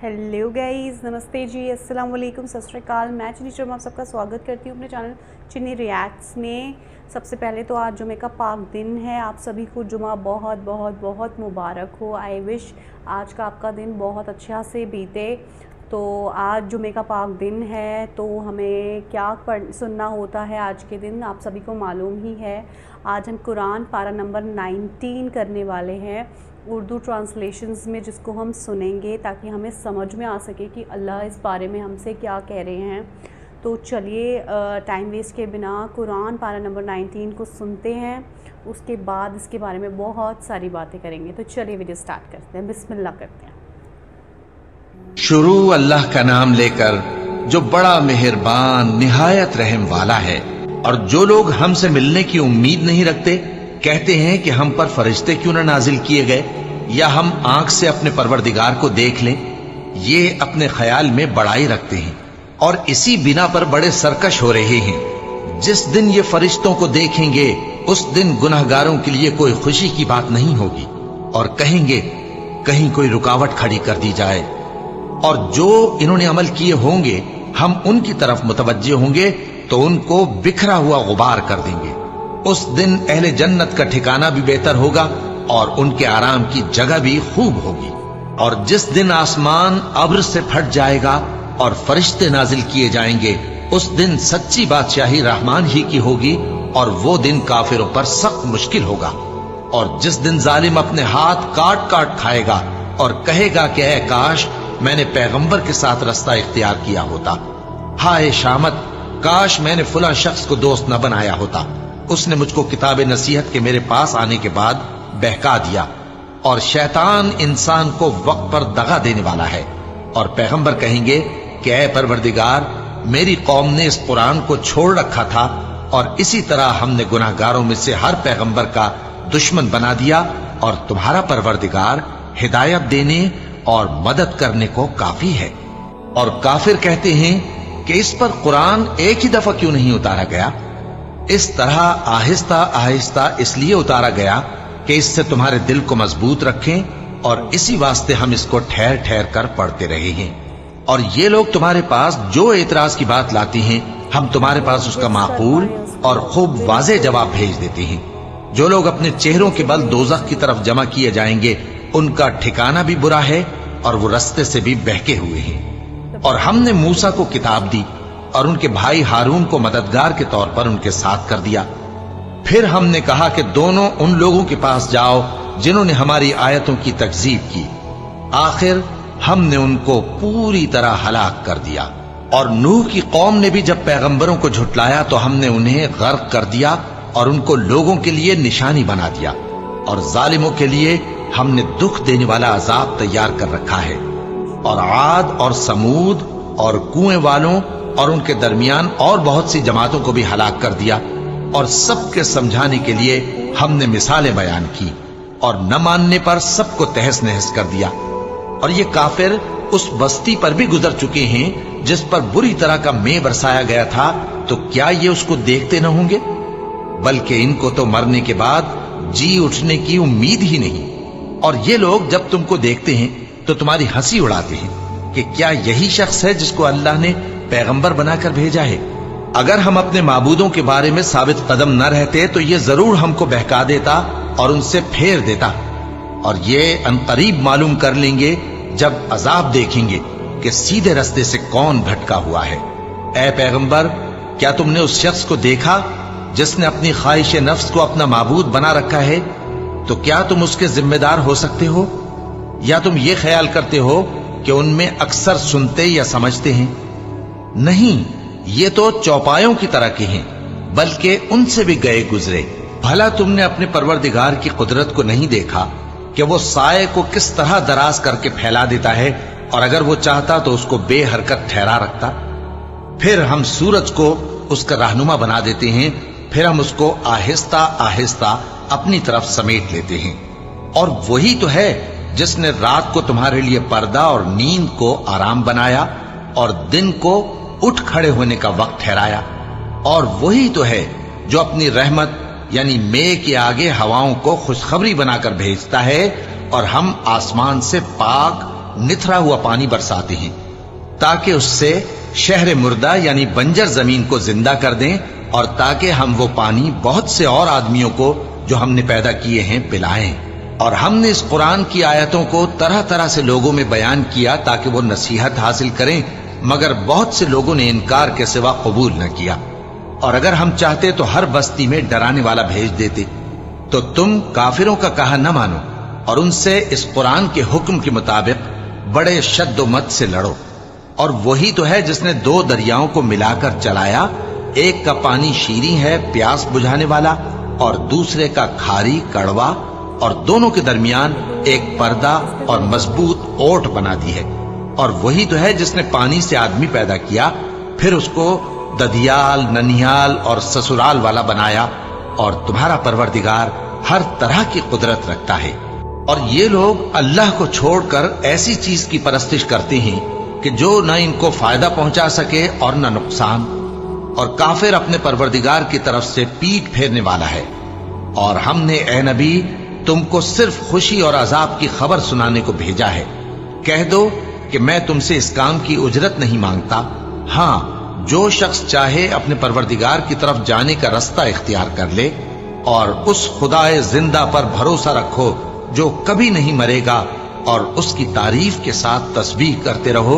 Hello guys, नमस्ते जी, अस्सलाम वालेकुम, सत श्री अकाल। मैं चुन्नी शर्मा आप सबका स्वागत करती हूँ अपने चैनल चुन्नी रिएक्ट्स में। सबसे पहले तो आज जुमे का पाक दिन है। आप सभी को जुमा बहुत बहुत बहुत मुबारक हो। आई विश आज का आपका दिन बहुत अच्छा से बीते। तो आज जुमे का पाक दिन है, तो हमें क्या सुनना होता है आज के दिन आप सभी को मालूम ही है। आज हम कुरान पारा नंबर 19 करने वाले हैं उर्दू ट्रांसलेशंस में, जिसको हम सुनेंगे ताकि हमें समझ में आ सके कि अल्लाह इस बारे में हमसे क्या कह रहे हैं। तो चलिए टाइम वेस्ट के बिना कुरान पारा नंबर 19 को सुनते हैं, उसके बाद इसके बारे में बहुत सारी बातें करेंगे। तो चलिए वीडियो स्टार्ट करते हैं, बिस्मिल्लाह करते हैं। शुरू अल्लाह का नाम लेकर जो बड़ा मेहरबान निहायत रहम वाला है। और जो लोग हमसे मिलने की उम्मीद नहीं रखते, कहते हैं कि हम पर फरिश्ते क्यों न नाजिल किए गए, या हम आंख से अपने परवरदिगार को देख लें। ये अपने ख्याल में बड़ाई रखते हैं और इसी बिना पर बड़े सरकश हो रहे हैं। जिस दिन ये फरिश्तों को देखेंगे उस दिन गुनहगारों के लिए कोई खुशी की बात नहीं होगी और कहेंगे कहीं कोई रुकावट खड़ी कर दी जाए। और जो इन्होंने अमल किए होंगे हम उनकी तरफ मुतवज्जे होंगे तो उनको बिखरा हुआ गुबार कर देंगे। उस दिन अहले जन्नत का ठिकाना भी बेहतर होगा और उनके आराम की जगह भी खूब होगी। और जिस दिन आसमान अब्र से फट जाएगा और फरिश्ते नाजिल किए जाएंगे, उस दिन सच्ची बादशाही रहमान ही की होगी और वो दिन काफिरों पर सख्त मुश्किल होगा। और जिस दिन जालिम अपने हाथ काट काट खाएगा और कहेगा कि ऐ काश मैंने पैगंबर के साथ रास्ता इख्तियार किया होता। हाय शामत, काश मैंने फुला शख्स को दोस्त न बनाया होता। उसने मुझको किताब नसीहत के मेरे पास आने के बाद बहका दिया। और शैतान इंसान को वक्त पर दगा देने वाला है। और पैगंबर कहेंगे कि ऐ परवरदिगार, मेरी कौम ने इस कुरान को छोड़ रखा था और इसी तरह हमने गुनाहगारों में से हर पैगंबर का दुश्मन बना दिया, और तुम्हारा परवरदिगार हिदायत देने और मदद करने को काफी है। और काफिर कहते हैं कि इस पर कुरान एक ही दफा क्यों नहीं उतारा गया। इस तरह आहिस्ता आहिस्ता इसलिए उतारा गया कि इससे तुम्हारे दिल को मजबूत रखें, और इसी वास्ते हम इसको ठहर ठहर कर पढ़ते रहे हैं। और ये लोग तुम्हारे पास जो एतराज की बात लाती हैं, हम तुम्हारे पास उसका माकूल और खूब वाज़े जवाब भेज देते हैं। जो लोग अपने चेहरों के बल दोज़ख की तरफ जमा किए जाएंगे, उनका ठिकाना भी बुरा है और वो रास्ते से भी बहके हुए हैं। और हमने मूसा को किताब दी और उनके भाई हारून को मददगार के तौर पर उनके साथ कर दिया। फिर हमने कहा कि दोनों उन लोगों के पास जाओ जिन्होंने हमारी आयतों की तकजीब की। आखिर हमने उनको पूरी तरह हलाक कर दिया। और नूह की कौम ने भी जब पैगंबरों को झुटलाया तो हमने उन्हें गर्क कर दिया और उनको लोगों के लिए निशानी बना दिया। और जालिमों के लिए हमने दुख देने वाला अजाब तैयार कर रखा है। और आद और समूद और कुएं वालों और उनके दरमियान और बहुत सी जमातों को भी हलाक कर दिया। और सबके समझाने के लिए हमने मिसालें बयान की, और न मानने पर सबको तहस नहस कर दिया। और ये काफिर उस बस्ती पर भी गुजर चुके हैं जिस पर बुरी तरह का मेह बरसाया गया था, तो क्या ये उसको देखते न होंगे? बल्कि इनको तो मरने के बाद जी उठने की उम्मीद ही नहीं। और ये लोग जब तुमको देखते हैं तो तुम्हारी हंसी उड़ाते हैं कि क्या यही शख्स है जिसको अल्लाह ने पैगंबर बनाकर भेजा है। अगर हम अपने माबूदों के बारे में साबित कदम न रहते तो ये जरूर हमको बहका देता और उनसे फेर देता। और ये अनकरीब मालूम कर लेंगे जब अजाब देखेंगे कि सीधे रास्ते से कौन भटका हुआ है। ऐ पैगंबर, क्या तुमने उस शख्स को देखा जिसने अपनी ख्वाहिश नफ्स को अपना माबूद बना रखा है? तो क्या तुम उसके जिम्मेदार हो सकते हो, या तुम ये ख्याल करते हो कि उनमें अक्सर सुनते या समझते हैं? नहीं, ये तो चौपायों की तरह के हैं, बल्कि उनसे भी गए गुजरे। भला तुमने अपने परवरदिगार की कुदरत को नहीं देखा कि वो साए को किस तरह दराज करके फैला देता है, और अगर वो चाहता तो उसको बेहरकत ठहरा रखता। फिर हम सूरज को उसका रहनुमा बना देते हैं, फिर हम उसको आहिस्ता आहिस्ता अपनी तरफ समेट लेते हैं। और वही तो है जिसने रात को तुम्हारे लिए पर्दा और नींद को आराम बनाया और दिन को उठ खड़े होने का वक्त ठहराया। और वही तो है जो अपनी रहमत यानी मेघ के आगे हवाओं को खुशखबरी बनाकर भेजता है, और हम आसमान से पाक निथरा हुआ पानी बरसाते हैं ताकि उससे शहर मुर्दा यानी बंजर जमीन को जिंदा कर दें और ताकि हम वो पानी बहुत से और आदमियों को जो हमने पैदा किए हैं पिलाएं। और हमने इस कुरान की आयतों को तरह तरह से लोगों में बयान किया ताकि वो नसीहत हासिल करें, मगर बहुत से लोगों ने इनकार के सिवा कबूल न किया। और अगर हम चाहते तो हर बस्ती में डराने वाला भेज देते। तो तुम काफिरों का कहा न मानो और उनसे इस कुरान के हुक्म के मुताबिक बड़े शद्दोमत से लड़ो। और वही तो है जिसने दो दरियाओं को मिलाकर चलाया, एक का पानी शीरीं है प्यास बुझाने वाला और दूसरे का खारी कड़वा, और दोनों के दरमियान एक पर्दा और मजबूत ओट बना दी है। और वही तो है जिसने पानी से आदमी पैदा किया, फिर उसको ददियाल, ननिहाल और ससुराल वाला बनाया। और तुम्हारा परवरदिगार हर तरह की कुदरत रखता है। और ये लोग अल्लाह को छोड़कर ऐसी चीज की परस्तिश करते हैं कि जो न इनको फायदा पहुंचा सके और न नुकसान। और काफिर अपने परवरदिगार की तरफ से पीठ फेरने वाला है। और हमने ए नबी तुमको सिर्फ खुशी और अजाब की खबर सुनाने को भेजा है। कह दो कि मैं तुमसे इस काम की उजरत नहीं मांगता। हाँ, जो शख्स चाहे अपने परवरदिगार की तरफ जाने का रास्ता इख्तियार कर ले और उस खुदाए जिंदा पर भरोसा रखो जो कभी नहीं मरेगा, और उसकी तारीफ के साथ तस्बीह करते रहो,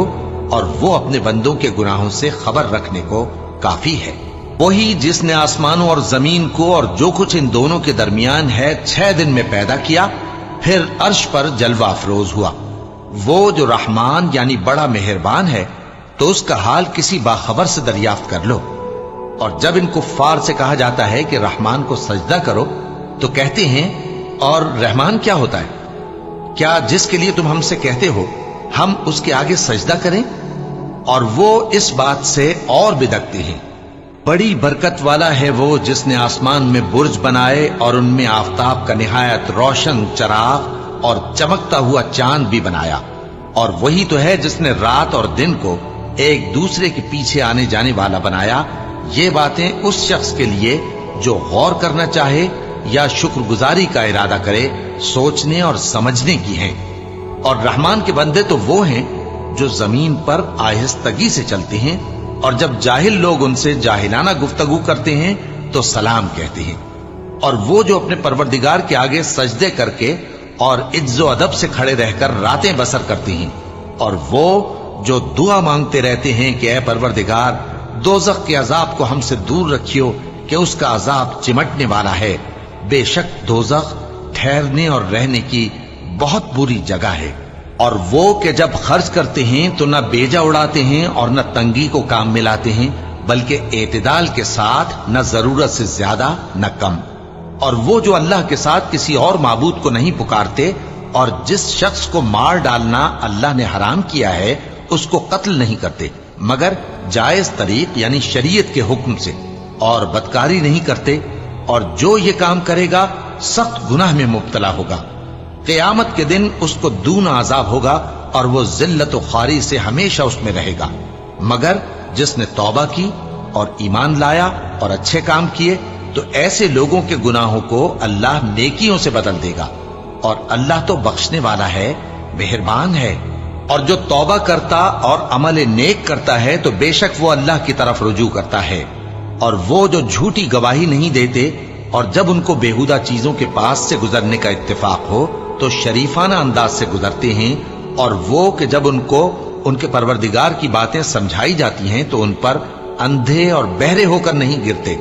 और वो अपने बंदों के गुनाहों से खबर रखने को काफी है। वही जिसने आसमानों और जमीन को और जो कुछ इन दोनों के दरमियान है 6 दिन में पैदा किया, फिर अर्श पर जलवा अफरोज हुआ। वो जो रहमान यानी बड़ा मेहरबान है, तो उसका हाल किसी बाखबर से दरियाफ्त कर लो। और जब इन कुफ्फार से कहा जाता है कि रहमान को सजदा करो, तो कहते हैं और रहमान क्या होता है? क्या जिसके लिए तुम हमसे कहते हो हम उसके आगे सजदा करें? और वो इस बात से और बिदकते हैं। बड़ी बरकत वाला है वो जिसने आसमान में बुर्ज बनाए और उनमें आफताब का निहायत रोशन चराग और चमकता हुआ चांद भी बनाया। और वही तो है जिसने रात और दिन को एक दूसरे के पीछे आने जाने वाला बनाया। ये बातें उस शख्स के लिए जो गौर करना चाहे या शुक्रगुजारी का इरादा करे, सोचने और समझने की हैं। और रहमान के बंदे तो वो हैं जो जमीन पर आहिस्तगी से चलते हैं, और जब जाहिल लोग उनसे जाहिलाना गुफ्तगू करते हैं तो सलाम कहते हैं। और वो जो अपने परवरदिगार के आगे सजदे करके और इज्जो अदब से खड़े रहकर रातें बसर करती हैं। और वो जो दुआ मांगते रहते हैं कि ऐ परवरदिगार, दोज़ख के अजाब को हमसे दूर रखियो कि उसका अजाब चिमटने वाला है। बेशक दोज़ख ठहरने और रहने की बहुत बुरी जगह है। और वो कि जब खर्च करते हैं तो न बेजा उड़ाते हैं और न तंगी को काम में लाते हैं, बल्कि एतदाल के साथ, न जरूरत से ज्यादा न कम। और वो जो अल्लाह के साथ किसी और माबूद को नहीं पुकारते, और जिस शख्स को मार डालना अल्लाह ने हराम किया है उसको कत्ल नहीं करते मगर जायज तरीक यानी शरीयत के हुक्म से, और बदकारी नहीं करते। और जो ये काम करेगा सख्त गुनाह में मुब्तला होगा। क़यामत के दिन उसको दूना अजाब होगा और वो जिल्लत और खारी से हमेशा उसमें रहेगा। मगर जिसने तौबा की और ईमान लाया और अच्छे काम किए, तो ऐसे लोगों के गुनाहों को अल्लाह नेकियों से बदल देगा। और अल्लाह तो बख्शने वाला है, मेहरबान है। और जो तौबा करता और अमल नेक करता है तो बेशक वो अल्लाह की तरफ रुजू करता है। और वो जो झूठी गवाही नहीं देते, और जब उनको बेहुदा चीजों के पास से गुजरने का इत्तेफाक हो तो शरीफाना अंदाज से गुजरते हैं। और वो कि जब उनको उनके परवरदिगार की बातें समझाई जाती हैं तो उन पर अंधे और बहरे होकर नहीं गिरते,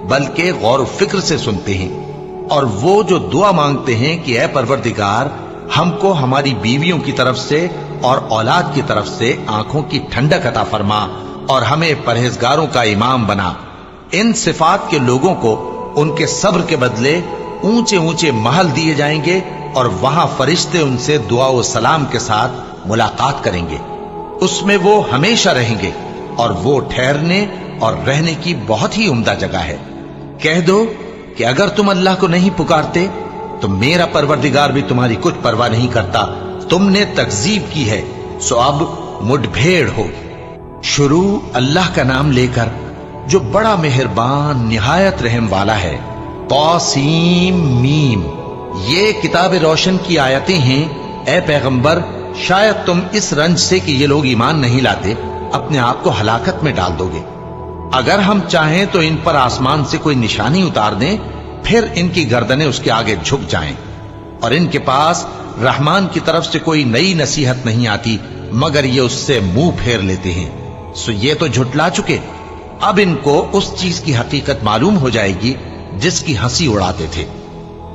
बल्कि गौर फिक्र से सुनते हैं। और वो जो दुआ मांगते हैं कि ऐ परवरदिगार, हमको हमारी बीवियों की तरफ से और औलाद की तरफ से आंखों की ठंडक अता फरमा और हमें परहेजगारों का इमाम बना। इन सिफात के लोगों को उनके सब्र के बदले ऊंचे ऊंचे महल दिए जाएंगे, और वहां फरिश्ते उनसे दुआ व सलाम के साथ मुलाकात करेंगे। उसमें वो हमेशा रहेंगे, और वो ठहरने और रहने की बहुत ही उम्दा जगह है। कह दो कि अगर तुम अल्लाह को नहीं पुकारते तो मेरा परवरदिगार भी तुम्हारी कुछ परवाह नहीं करता। तुमने तकजीब की है, सो अब मुठभेड़ होगी। शुरू अल्लाह का नाम लेकर जो बड़ा मेहरबान निहायत रहम वाला है। तौसीम मीम, ये किताब रोशन की आयतें हैं। ए पैगंबर, शायद तुम इस रंज से कि ये लोग ईमान नहीं लाते अपने आप को हलाकत में डाल दोगे। अगर हम चाहें तो इन पर आसमान से कोई निशानी उतार दें, फिर इनकी गर्दनें उसके आगे झुक जाएं, और इनके पास रहमान की तरफ से कोई नई नसीहत नहीं आती मगर ये उससे मुंह फेर लेते हैं। सो ये तो झुटला चुके, अब इनको उस चीज की हकीकत मालूम हो जाएगी जिसकी हंसी उड़ाते थे।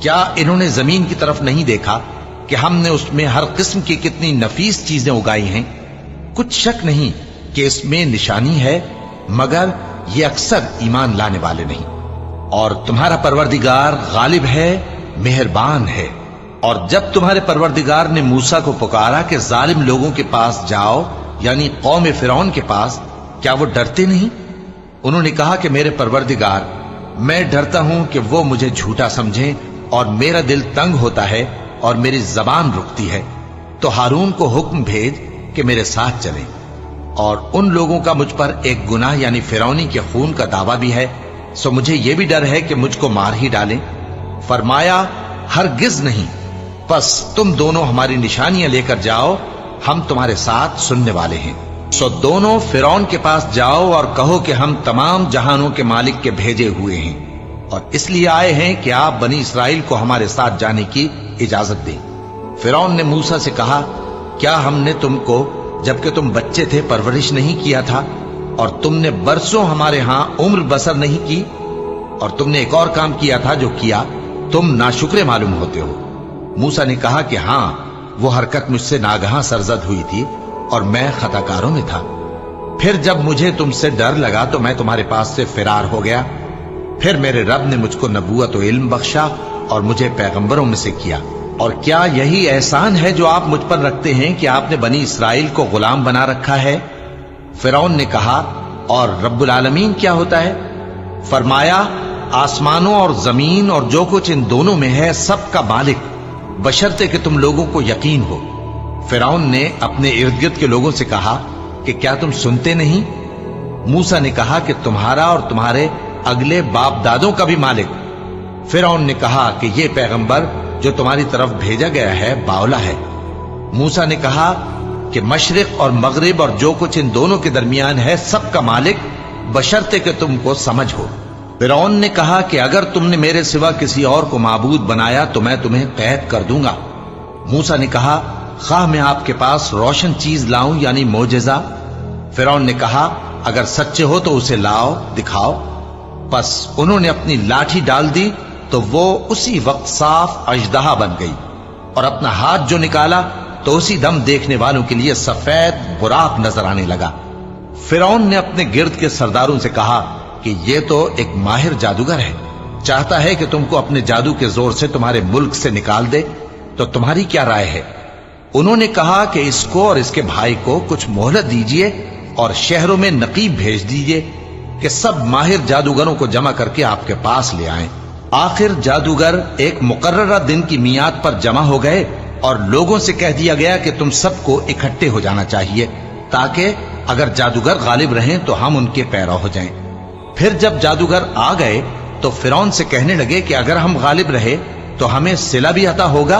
क्या इन्होंने जमीन की तरफ नहीं देखा कि हमने उसमें हर किस्म की कितनी नफीस चीजें उगाई हैं? कुछ शक नहीं कि इसमें निशानी है, मगर ये अक्सर ईमान लाने वाले नहीं। और तुम्हारा परवरदिगार गालिब है, मेहरबान है। और जब तुम्हारे परवरदिगार ने मूसा को पुकारा कि जालिम लोगों के पास जाओ, यानी कौम फिरौन के पास, क्या वो डरते नहीं? उन्होंने कहा कि मेरे परवरदिगार, मैं डरता हूं कि वो मुझे झूठा समझें, और मेरा दिल तंग होता है और मेरी जबान रुकती है। तो हारून को हुक्म भेज कि मेरे साथ चलें। और उन लोगों का मुझ पर एक गुनाह यानी फिरौनी के खून का दावा भी है, सो मुझे यह भी डर है कि मुझको मार ही डालें। फरमाया, हरगिज नहीं, बस तुम दोनों हमारी निशानियां लेकर जाओ, हम तुम्हारे साथ सुनने वाले हैं। सो दोनों फिरौन के पास जाओ और कहो कि हम तमाम जहानों के मालिक के भेजे हुए हैं, और इसलिए आए हैं कि आप बनी इसराइल को हमारे साथ जाने की इजाजत दें। फिरौन ने मूसा से कहा, क्या हमने तुमको जबकि तुम बच्चे थे परवरिश नहीं किया था, और तुमने बरसों हमारे यहां उम्र बसर नहीं की? और तुमने एक और काम किया था जो किया, तुम नाशुक्रे मालूम होते हो। मूसा ने कहा कि हां, वो हरकत मुझसे नागहां सरजद हुई थी और मैं खताकारों में था। फिर जब मुझे तुमसे डर लगा तो मैं तुम्हारे पास से फिरार हो गया। फिर मेरे रब ने मुझको नबूवत और इल्म बख्शा और मुझे पैगंबरों में से किया। और क्या यही एहसान है जो आप मुझ पर रखते हैं कि आपने बनी इसराइल को गुलाम बना रखा है? फिरौन ने कहा, और रब्बुल आलमीन क्या होता है? फरमाया, आसमानों और जमीन और जो कुछ इन दोनों में है सबका मालिक, बशर्ते कि तुम लोगों को यकीन हो। फिरौन ने अपने इर्द गिर्द के लोगों से कहा कि क्या तुम सुनते नहीं? मूसा ने कहा कि तुम्हारा और तुम्हारे अगले बाप दादों का भी मालिक। फिरौन ने कहा कि यह पैगंबर जो तुम्हारी तरफ भेजा गया है बावला है। मूसा ने कहा कि मशरिक और मगरिब और जो कुछ इन दोनों के दरमियान है सबका मालिक, बशर्ते कि तुमको समझ हो। फिरौन ने कहा कि अगर तुमने मेरे सिवा किसी और को माबूद बनाया तो मैं तुम्हें कैद कर दूंगा। मूसा ने कहा, खाह मैं आपके पास रोशन चीज लाऊं यानी मोजेजा? फिरौन ने कहा, अगर सच्चे हो तो उसे लाओ, दिखाओ। बस उन्होंने अपनी लाठी डाल दी तो वो उसी वक्त साफ अजदहा बन गई, और अपना हाथ जो निकाला तो उसी दम देखने वालों के लिए सफेद बुराक नजर आने लगा। फिरौन ने अपने गिर्द के सरदारों से कहा कि ये तो एक माहिर जादूगर है, चाहता है कि तुमको अपने जादू के जोर से तुम्हारे मुल्क से निकाल दे, तो तुम्हारी क्या राय है? उन्होंने कहा कि इसको और इसके भाई को कुछ मोहलत दीजिए और शहरों में नकीब भेज दीजिए कि सब माहिर जादूगरों को जमा करके आपके पास ले आएं। आखिर जादूगर एक मुकर्ररा दिन की मियाद पर जमा हो गए और लोगों से कह दिया गया कि तुम सबको इकट्ठे हो जाना चाहिए, ताकि अगर जादूगर गालिब रहें तो हम उनके पैरा हो जाएं। फिर जब जादूगर आ गए तो फिरौन से कहने लगे कि अगर हम गालिब रहे तो हमें सिला भी अता होगा?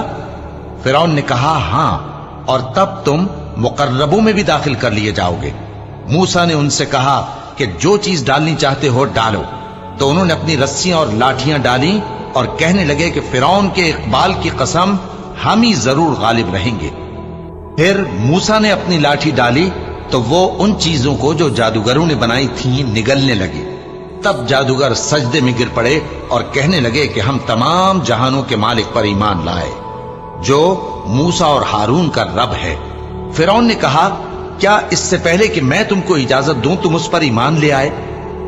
फिरौन ने कहा, हां, और तब तुम मुकर्रबों में भी दाखिल कर लिए जाओगे। मूसा ने उनसे कहा कि जो चीज डालनी चाहते हो डालो। तो उन्होंने अपनी रस्सियां और लाठियां डाली और कहने लगे कि फिरौन के इकबाल की कसम, हम ही जरूर गालिब रहेंगे। फिर मूसा ने अपनी लाठी डाली तो वो उन चीजों को जो जादूगरों ने बनाई थी निगलने लगी। तब जादूगर सजदे में गिर पड़े और कहने लगे कि हम तमाम जहानों के मालिक पर ईमान लाए, जो मूसा और हारून का रब है। फिरौन ने कहा, क्या इससे पहले कि मैं तुमको इजाजत दूं तुम उस पर ईमान ले आए?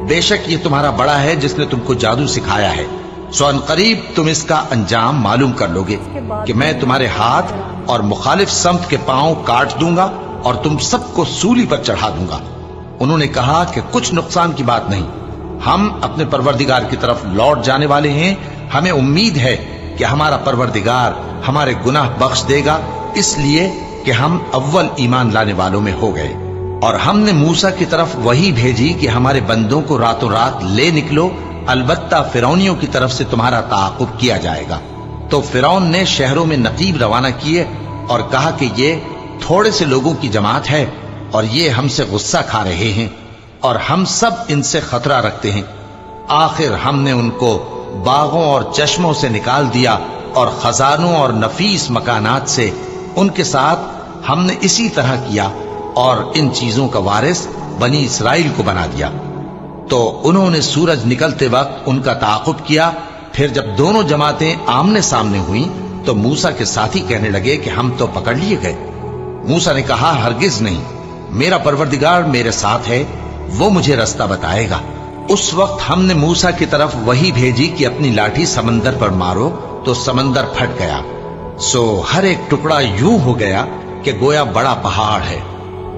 बेशक ये तुम्हारा बड़ा है जिसने तुमको जादू सिखाया है, सो अनकरीब तुम इसका अंजाम मालूम कर लोगे कि मैं तुम्हारे हाथ और मुखालिफ समत के पांव काट दूंगा और तुम सबको सूली पर चढ़ा दूंगा। उन्होंने कहा कि कुछ नुकसान की बात नहीं, हम अपने परवरदिगार की तरफ लौट जाने वाले हैं, हमें उम्मीद है कि हमारा परवरदिगार हमारे गुनाह बख्श देगा, इसलिए कि हम अव्वल ईमान लाने वालों में हो गए। और हमने मूसा की तरफ वही भेजी कि हमारे बंदों को रातों रात ले निकलो, अलबत्ता फिरौनियों की तरफ से तुम्हारा ताक़ुब किया जाएगा। तो फिरौन ने शहरों में नकीब रवाना किए और कहा कि ये थोड़े से लोगों की जमात है और ये हमसे गुस्सा खा रहे हैं और हम सब इनसे खतरा रखते हैं। आखिर हमने उनको बागों और चश्मों से निकाल दिया और खजानों और नफीस मकानात से उनके साथ हमने इसी तरह किया और इन चीजों का वारिस बनी इसराइल को बना दिया। तो उन्होंने सूरज निकलते वक्त उनका ताक़ुब किया। फिर जब दोनों जमातें आमने सामने हुई तो मूसा के साथी कहने लगे कि हम तो पकड़ लिए गए। मूसा ने कहा, हरगिज नहीं, मेरा परवरदिगार मेरे साथ है, वो मुझे रास्ता बताएगा। उस वक्त हमने मूसा की तरफ वही भेजी कि अपनी लाठी समंदर पर मारो, तो समंदर फट गया। सो हर एक टुकड़ा यूं हो गया कि गोया बड़ा पहाड़ है।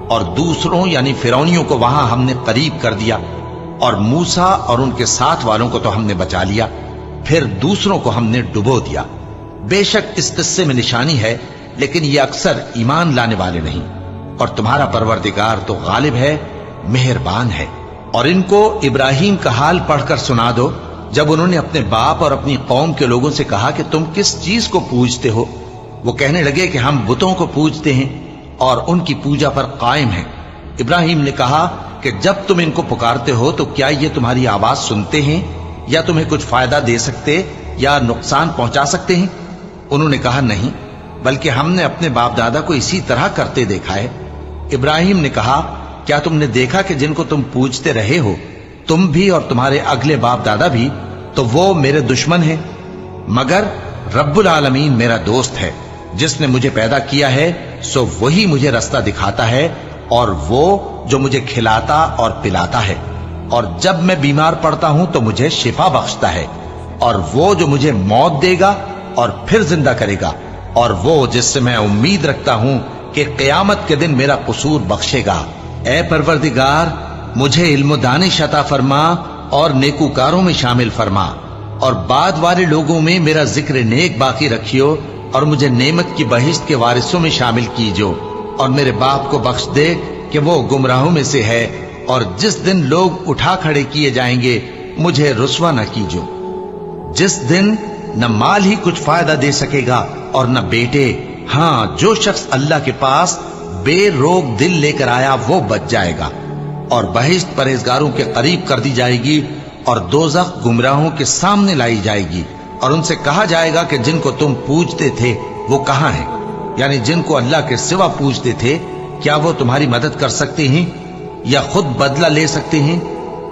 और दूसरों यानी फिरौनियों को वहां हमने करीब कर दिया और मूसा और उनके साथ वालों को तो हमने बचा लिया, फिर दूसरों को हमने डुबो दिया। बेशक इस किस्से में निशानी है, लेकिन ये अक्सर ईमान लाने वाले नहीं। और तुम्हारा परवरदिगार तो गालिब है, मेहरबान है। और इनको इब्राहिम का हाल पढ़कर सुना दो, जब उन्होंने अपने बाप और अपनी कौम के लोगों से कहा कि तुम किस चीज को पूजते हो। वो कहने लगे कि हम बुतों को पूजते हैं और उनकी पूजा पर कायम हैं। इब्राहिम ने कहा कि जब तुम इनको पुकारते हो तो क्या ये तुम्हारी आवाज सुनते हैं या तुम्हें कुछ फायदा दे सकते या नुकसान पहुंचा सकते हैं? उन्होंने कहा, नहीं, बल्कि हमने अपने बाप दादा को इसी तरह करते देखा है। इब्राहिम ने कहा, क्या तुमने देखा कि जिनको तुम पूजते रहे हो, तुम भी और तुम्हारे अगले बाप दादा भी, तो वो मेरे दुश्मन हैं, मगर रब्बुल आलमीन मेरा दोस्त है। जिसने मुझे पैदा किया है सो वही मुझे रास्ता दिखाता है, और वो जो मुझे खिलाता और पिलाता है, और जब मैं बीमार पड़ता हूं तो मुझे शिफा बख्शता है, और वो जो मुझे मौत देगा और फिर जिंदा करेगा, और वो जिससे मैं उम्मीद रखता हूं कि क़यामत के दिन मेरा कसूर बख्शेगा। ऐ परवरदिगार, मुझे इल्म दानिश अता फरमा और नेकूकारों में शामिल फरमा, और बाद वाले लोगों में मेरा जिक्र नेक बाकी रखियो, और मुझे नेमत की बहिश्त के वारिसों में शामिल कीजो, और मेरे बाप को बख्श दे कि वो गुमराहों में से है, और जिस दिन लोग उठा खड़े किए जाएंगे मुझे रुस्वा न कीजो, जिस दिन न माल ही कुछ फायदा दे सकेगा और न बेटे। हाँ, जो शख्स अल्लाह के पास बेरोग दिल लेकर आया वो बच जाएगा, और बहिश्त परहेजगारों के करीब कर दी जाएगी, और दोज़ख गुमराहों के सामने लाई जाएगी, और उनसे कहा जाएगा कि जिनको तुम पूजते थे वो कहां हैं, यानी जिनको अल्लाह के सिवा पूजते थे, क्या वो तुम्हारी मदद कर सकते हैं या खुद बदला ले सकते हैं?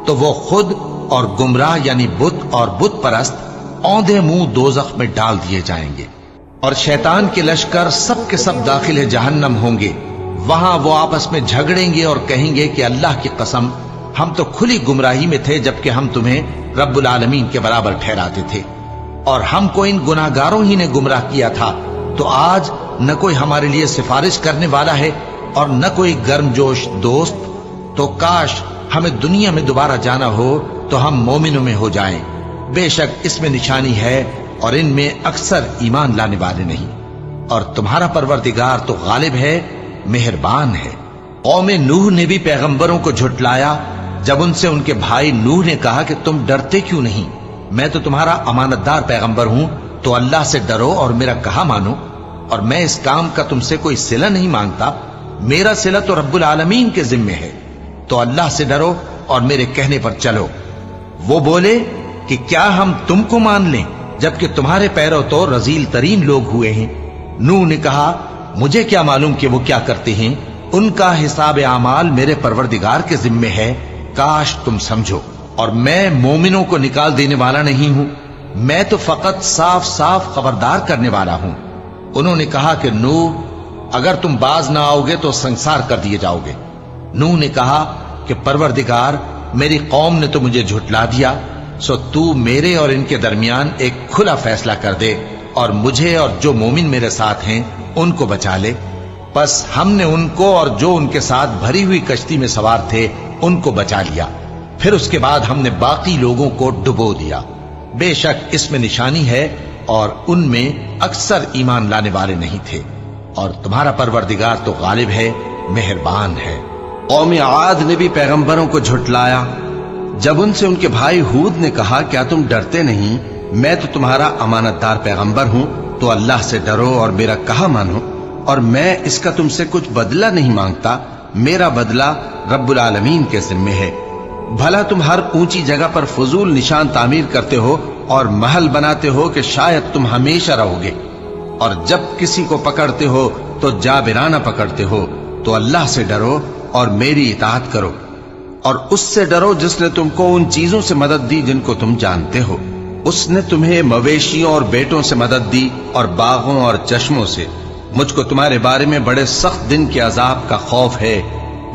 तो वो खुद और गुमराह यानी बुत और बुत परस्त औंधे मुंह दोज़ख में डाल दिए जाएंगे। और शैतान के लश्कर सब के सब दाखिल जहन्नम होंगे। वहां वो आपस में झगड़ेंगे और कहेंगे कि अल्लाह की कसम, हम तो खुली गुमराही में थे जबकि हम तुम्हें रब्बुल आलमीन के बराबर ठहराते थे, और हमको इन गुनाहगारों ही ने गुमराह किया था। तो आज न कोई हमारे लिए सिफारिश करने वाला है और न कोई गर्मजोश दोस्त। तो काश हमें दुनिया में दोबारा जाना हो तो हम मोमिनों में हो जाएं। बेशक इसमें निशानी है और इनमें अक्सर ईमान लाने वाले नहीं। और तुम्हारा परवरदिगार तो गालिब है, मेहरबान है। कौम नूह ने भी पैगंबरों को झुटलाया जब उनसे उनके भाई नूह ने कहा कि तुम डरते क्यों नहीं, मैं तो तुम्हारा अमानतदार पैगंबर हूं, तो अल्लाह से डरो और मेरा कहा मानो, और मैं इस काम का तुमसे कोई सिला नहीं मांगता, मेरा सिला तो रब्बुल आलमीन के जिम्मे है, तो अल्लाह से डरो और मेरे कहने पर चलो। वो बोले कि क्या हम तुमको मान लें जबकि तुम्हारे पैरों तो रजील तरीन लोग हुए हैं। नूह ने कहा, मुझे क्या मालूम कि वो क्या करते हैं, उनका हिसाब आमाल मेरे परवरदिगार के जिम्मे है, काश तुम समझो। और मैं मोमिनों को निकाल देने वाला नहीं हूं, मैं तो फकत साफ साफ खबरदार करने वाला हूं। उन्होंने कहा कि नूह, अगर तुम बाज ना आओगे तो संसार कर दिए जाओगे। नूह ने कहा कि परवरदिगार, मेरी कौम ने तो मुझे झुटला दिया, सो तू मेरे और इनके दरमियान एक खुला फैसला कर दे, और मुझे और जो मोमिन मेरे साथ हैं उनको बचा ले। बस हमने उनको और जो उनके साथ भरी हुई कश्ती में सवार थे उनको बचा लिया, फिर उसके बाद हमने बाकी लोगों को डुबो दिया। बेशक इसमें निशानी है और उनमें अक्सर ईमान लाने वाले नहीं थे। और तुम्हारा परवरदिगार तो गालिब है, मेहरबान है। कौम आद ने भी पैगंबरों को झुटलाया जब उनसे उनके भाई हूद ने कहा, क्या तुम डरते नहीं, मैं तो तुम्हारा अमानतदार पैगंबर हूं, तो अल्लाह से डरो और मेरा कहा मानो, اور میں اس کا تم سے کچھ بدلہ نہیں مانگتا، میرا بدلہ رب العالمین کے ذمے ہے۔ بھلا تم ہر اونچی جگہ پر فضول نشان تعمیر کرتے ہو اور محل بناتے ہو کہ شاید تم ہمیشہ رہو گے، اور جب کسی کو پکڑتے ہو تو جابرانہ پکڑتے ہو، تو اللہ سے ڈرو اور میری اطاعت کرو، اور اس سے ڈرو جس نے تم کو ان چیزوں سے مدد دی جن کو تم جانتے ہو۔ اس نے تمہیں مویشیوں اور بیٹوں سے مدد دی اور باغوں اور چشموں سے۔ مجھ کو تمہارے بارے میں بڑے سخت دن کے عذاب کا خوف ہے۔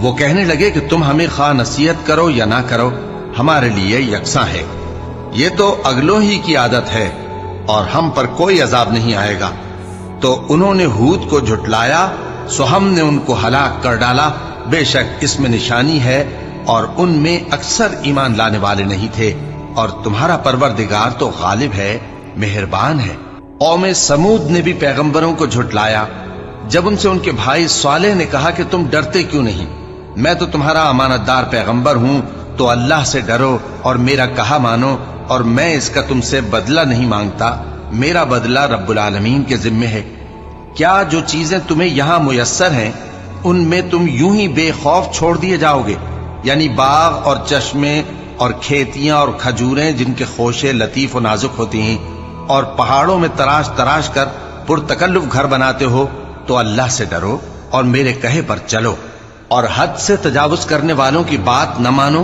وہ کہنے لگے کہ تم ہمیں خواہ نصیحت کرو یا نہ کرو، ہمارے لیے یکساں ہے، یہ تو اگلوں ہی کی عادت ہے اور ہم پر کوئی عذاب نہیں آئے گا۔ تو انہوں نے ہود کو جھٹلایا، سو ہم نے ان کو ہلاک کر ڈالا۔ بے شک اس میں نشانی ہے اور ان میں اکثر ایمان لانے والے نہیں تھے، اور تمہارا پروردگار تو غالب ہے، مہربان ہے۔ قوم سمود نے بھی پیغمبروں کو جھٹلایا جب ان سے ان کے بھائی صالح نے کہا کہ تم ڈرتے کیوں نہیں، میں تو تمہارا امانت دار پیغمبر ہوں، تو اللہ سے ڈرو اور میرا کہا مانو، اور میں اس کا تم سے بدلہ نہیں مانگتا، میرا بدلہ رب العالمین کے ذمے ہے۔ کیا جو چیزیں تمہیں یہاں میسر ہیں ان میں تم یوں ہی بے خوف چھوڑ دیے جاؤ گے؟ یعنی باغ اور چشمے اور کھیتیاں اور کھجوریں جن کے خوشے لطیف و نازک ہوتی ہیں، اور پہاڑوں میں تراش تراش کر پرتکلف گھر بناتے ہو، تو اللہ سے ڈرو اور میرے کہے پر چلو، اور حد سے تجاوز کرنے والوں کی بات نہ مانو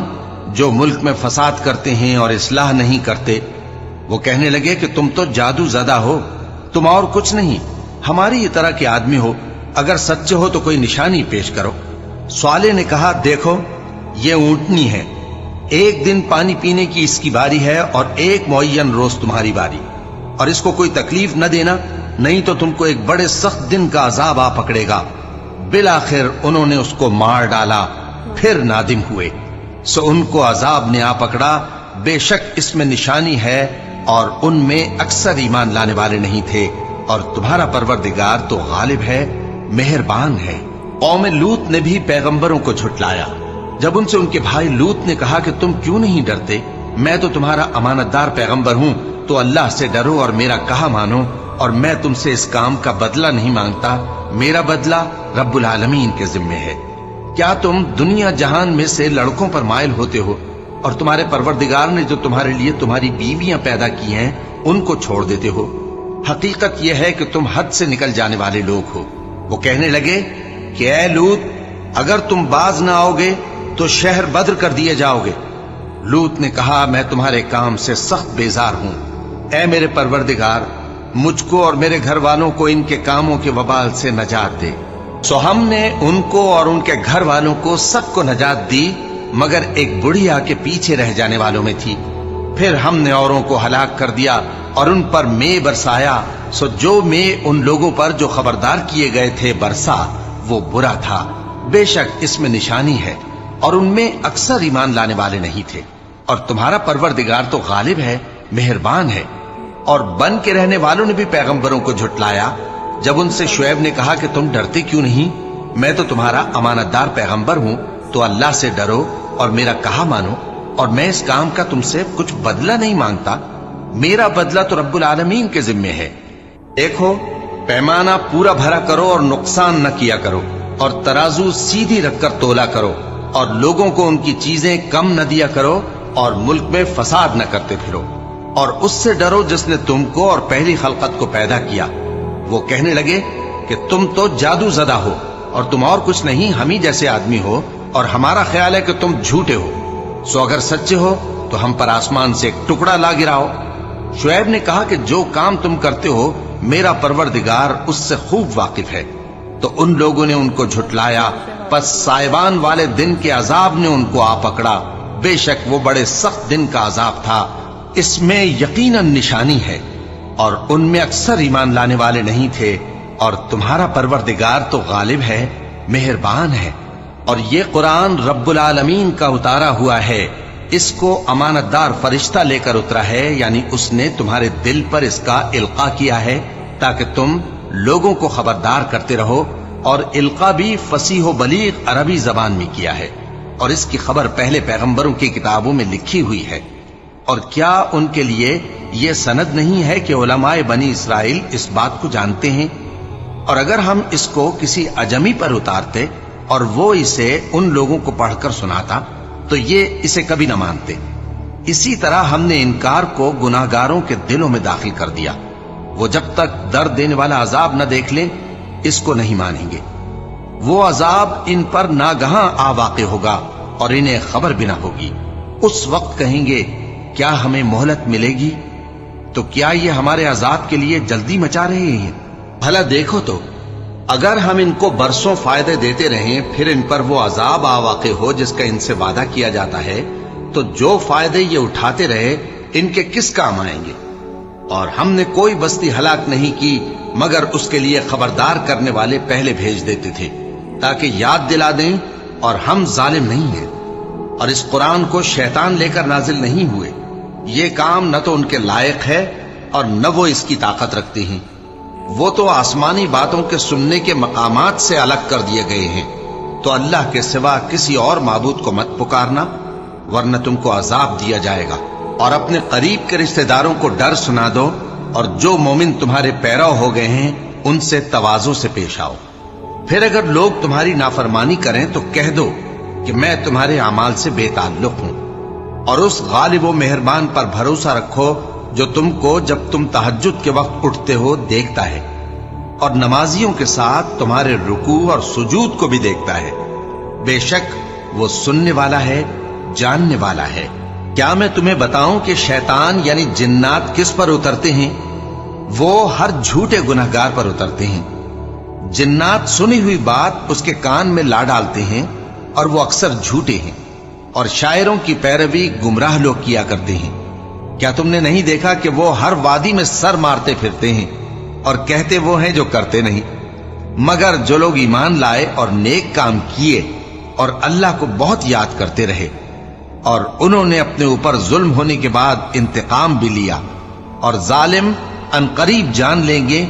جو ملک میں فساد کرتے ہیں اور اصلاح نہیں کرتے۔ وہ کہنے لگے کہ تم تو جادو زدہ ہو، تم اور کچھ نہیں، ہماری طرح کے آدمی ہو، اگر سچے ہو تو کوئی نشانی پیش کرو۔ صالح نے کہا دیکھو یہ اونٹنی ہے، ایک دن پانی پینے کی اس کی باری ہے اور ایک معین روز تمہاری باری، اور اس کو کوئی تکلیف نہ دینا، نہیں تو تم کو ایک بڑے سخت دن کا عذاب آ پکڑے گا۔ بالآخر انہوں نے اس کو مار ڈالا، پھر نادم ہوئے، سو ان کو عذاب نے آ پکڑا۔ بے شک اس میں نشانی ہے اور ان میں اکثر ایمان لانے والے نہیں تھے، اور تمہارا پروردگار تو غالب ہے، مہربان ہے۔ قوم لوط نے بھی پیغمبروں کو جھٹلایا جب ان سے ان کے بھائی لوط نے کہا کہ تم کیوں نہیں ڈرتے، میں تو تمہارا امانت دار پیغمبر ہوں، تو اللہ سے ڈرو اور میرا کہا مانو، اور میں تم سے اس کام کا بدلہ نہیں مانگتا، میرا بدلہ رب العالمین کے ذمے ہے۔ کیا تم دنیا جہان میں سے لڑکوں پر مائل ہوتے ہو، اور تمہارے پروردگار نے جو تمہارے لیے تمہاری بیویاں پیدا کی ہیں ان کو چھوڑ دیتے ہو؟ حقیقت یہ ہے کہ تم حد سے نکل جانے والے لوگ ہو۔ وہ کہنے لگے کہ اے لوط، اگر تم باز نہ آؤ گے تو شہر بدر کر دیے جاؤ گے۔ لوط نے کہا میں تمہارے کام سے سخت بیزار ہوں، اے میرے پروردگار مجھ کو اور میرے گھر والوں کو ان کے کاموں کے وبال سے نجات دے۔ سو ہم نے ان کو اور ان کے گھر والوں کو سب کو نجات دی، مگر ایک بڑھیا کے پیچھے رہ جانے والوں میں تھی۔ پھر ہم نے اوروں کو ہلاک کر دیا اور ان پر مے برسایا، سو جو مے ان لوگوں پر جو خبردار کیے گئے تھے برسا، وہ برا تھا۔ بے شک اس میں نشانی ہے اور ان میں اکثر ایمان لانے والے نہیں تھے، اور تمہارا پروردگار تو غالب ہے، مہربان ہے۔ اور بن کے رہنے والوں نے بھی پیغمبروں کو جھٹلایا جب ان سے شعیب نے کہا کہ تم ڈرتے کیوں نہیں، میں تو تمہارا امانت دار پیغمبر ہوں، تو اللہ سے ڈرو اور میرا کہا مانو، اور میں اس کام کا تم سے کچھ بدلہ نہیں مانگتا، میرا بدلہ تو رب العالمین کے ذمے ہے۔ دیکھو پیمانہ پورا بھرا کرو اور نقصان نہ کیا کرو، اور ترازو سیدھی رکھ کر تولا کرو، اور لوگوں کو ان کی چیزیں کم نہ دیا کرو، اور ملک میں فساد نہ کرتے پھرو، اور اس سے ڈرو جس نے تم کو اور پہلی خلقت کو پیدا کیا۔ وہ کہنے لگے کہ تم تو جادو زدہ ہو اور تم اور کچھ نہیں، ہم ہی جیسے آدمی ہو، اور ہمارا خیال ہے کہ تم جھوٹے ہو، سو اگر سچے ہو تو ہم پر آسمان سے ایک ٹکڑا لا گراؤ۔ شعیب نے کہا کہ جو کام تم کرتے ہو میرا پروردگار اس سے خوب واقف ہے۔ تو ان لوگوں نے ان کو جھٹلایا، پس سائبان والے دن کے عذاب نے ان کو آ پکڑا، بے شک وہ بڑے سخت دن کا عذاب تھا، اس میں یقیناً نشانی ہے، اور ان میں اکثر ایمان لانے والے نہیں تھے، اور تمہارا پروردگار تو غالب ہے، مہربان ہے۔ اور یہ قرآن رب العالمین کا اتارا ہوا ہے، اس کو امانت دار فرشتہ لے کر اترا ہے، یعنی اس نے تمہارے دل پر اس کا القاء کیا ہے تاکہ تم لوگوں کو خبردار کرتے رہو، اور القاء بھی فصیح و بلیغ عربی زبان میں کیا ہے، اور اس کی خبر پہلے پیغمبروں کی کتابوں میں لکھی ہوئی ہے۔ اور کیا ان کے لیے یہ سند نہیں ہے کہ علماء بنی اسرائیل اس بات کو جانتے ہیں اور اگر ہم اس کو کسی اجمی پر اتارتے اور وہ اسے ان لوگوں کو پڑھ کر سناتا تو یہ اسے کبھی نہ مانتے. اسی طرح ہم نے انکار کو گناہگاروں کے دلوں میں داخل کر دیا. وہ جب تک درد دینے والا عذاب نہ دیکھ لیں اس کو نہیں مانیں گے. وہ عذاب ان پر ناگہاں آ واقع ہوگا اور انہیں خبر بھی نہ ہوگی. اس وقت کہیں گے کیا ہمیں مہلت ملے گی؟ تو کیا یہ ہمارے عذاب کے لیے جلدی مچا رہے ہیں؟ بھلا دیکھو تو اگر ہم ان کو برسوں فائدے دیتے رہیں پھر ان پر وہ عذاب آ واقع ہو جس کا ان سے وعدہ کیا جاتا ہے تو جو فائدے یہ اٹھاتے رہے ان کے کس کام آئیں گے؟ اور ہم نے کوئی بستی ہلاک نہیں کی مگر اس کے لیے خبردار کرنے والے پہلے بھیج دیتے تھے تاکہ یاد دلا دیں، اور ہم ظالم نہیں ہیں. اور اس قرآن کو شیطان لے کر نازل نہیں ہوئے. یہ کام نہ تو ان کے لائق ہے اور نہ وہ اس کی طاقت رکھتے ہیں. وہ تو آسمانی باتوں کے سننے کے مقامات سے الگ کر دیے گئے ہیں. تو اللہ کے سوا کسی اور معبود کو مت پکارنا ورنہ تم کو عذاب دیا جائے گا. اور اپنے قریب کے رشتہ داروں کو ڈر سنا دو، اور جو مومن تمہارے پیرو ہو گئے ہیں ان سے تواضع سے پیش آؤ. پھر اگر لوگ تمہاری نافرمانی کریں تو کہہ دو کہ میں تمہارے اعمال سے بے تعلق ہوں، اور اس غالب و مہربان پر بھروسہ رکھو جو تم کو جب تم تہجد کے وقت اٹھتے ہو دیکھتا ہے، اور نمازیوں کے ساتھ تمہارے رکوع اور سجود کو بھی دیکھتا ہے. بے شک وہ سننے والا ہے، جاننے والا ہے. کیا میں تمہیں بتاؤں کہ شیطان یعنی جنات کس پر اترتے ہیں؟ وہ ہر جھوٹے گناہگار پر اترتے ہیں. جنات سنی ہوئی بات اس کے کان میں لا ڈالتے ہیں اور وہ اکثر جھوٹے ہیں، اور شاعروں کی پیروی گمراہ لوگ کیا کرتے ہیں. کیا تم نے نہیں دیکھا کہ وہ ہر وادی میں سر مارتے پھرتے ہیں اور کہتے وہ ہیں جو کرتے نہیں؟ مگر جو لوگ ایمان لائے اور نیک کام کیے اور اللہ کو بہت یاد کرتے رہے، اور انہوں نے اپنے اوپر ظلم ہونے کے بعد انتقام بھی لیا، اور ظالم عنقریب جان لیں گے